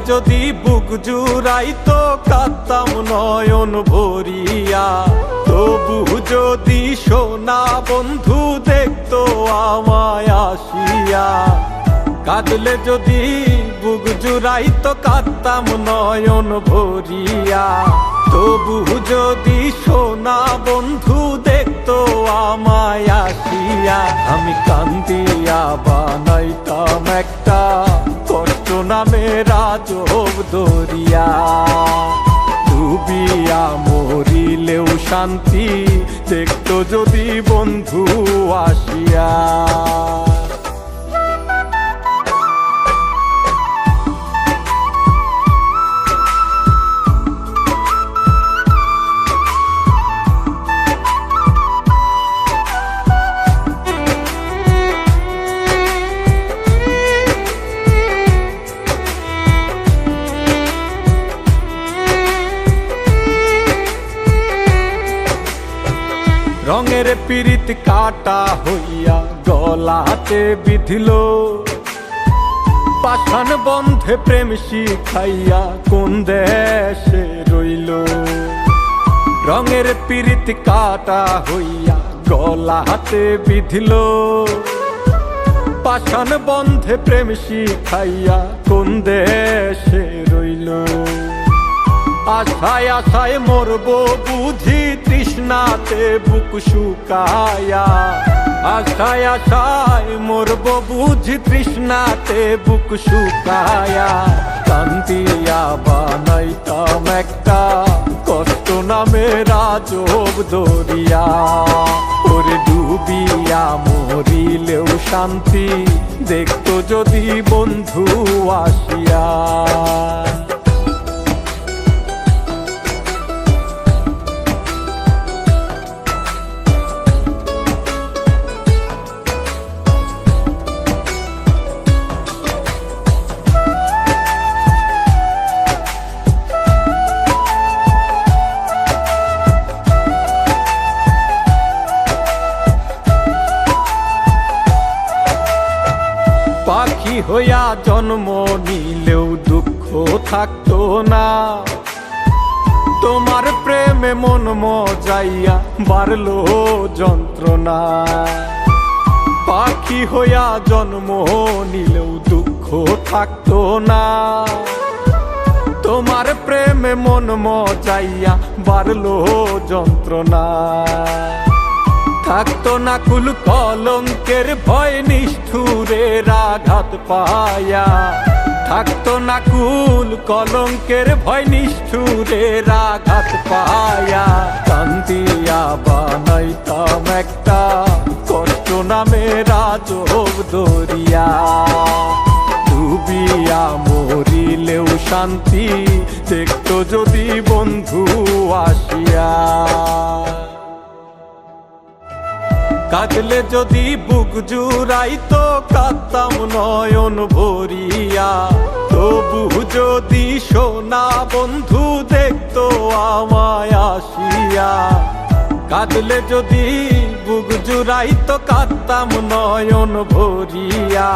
যদি বুক জুড়াইতো কাঁদতাম নয়ন ভরিয়া, তবু যদি সোনা বন্ধু দেখতো আমায় আসিয়া। কাঁদলে যদি বুক জুড়াইতো কাঁদতাম নয়ন ভরিয়া, তবু যদি সোনা বন্ধু দেখতো আমায় আসিয়া। আমি কান্দিয়া বানাইতাম একটা কষ্ট নামের আজব দরিয়া, ডুবিয়া মরিলেও শান্তি দেখতো যদি বন্ধু আসিয়া। রঙের পিরিত কাটা হইয়া গলাতে বিধিল, পাষাণ বন্ধে প্রেম শিখাইয়া কোন দেশে রইল। রঙের পিরিত কাটা হইয়া গলাতে বিধিল, পাষাণ বন্ধে প্রেম শিখাইয়া কোন দেশে রইল। আশায় আশায় মরবো বুঝি তৃষ্ণাতে বুক শুকায়া, আশায় আশায় মরবো বুঝি তৃষ্ণাতে বুক শুকায়া। কান্দিয়া বানাইতাম একটা কষ্ট নামের আজব দরিয়া, ওরে ডুবিয়া মরিলেও শান্তি দেখতো যদি বন্ধু আসিয়া। পাখি হইয়া জন্ম নিলেও দুঃখ থাকতো না, তোমার প্রেমে মন মজাইয়া বাড়লো যন্ত্রণা। পাখি হইয়া জন্ম নিলেও দুঃখ থাকতো না, তোমার প্রেমে মন মজাইয়া বাড়লো যন্ত্রণা। থাকতো না কুল কলঙ্কের ভয় নিষ্ঠুরের আঘাত পায়া, থাকতো না কুল কলঙ্কের ভয় নিষ্ঠুরের আঘাত পায়া। কান্দিয়া বানাইতাম একটা কষ্ট নামের আজব দরিয়া, ডুবিয়া মরিলেও শান্তি দেখতো যদি বন্ধু আসিয়া। কাঁদলে যদি বুক জুড়াইতো কাঁদতাম নয়ন ভরিয়া, তবু যদি সোনা বন্ধু দেখতো আমায় আসিয়া। কাঁদলে যদি বুক জুড়াইতো কাঁদতাম নয়ন ভরিয়া।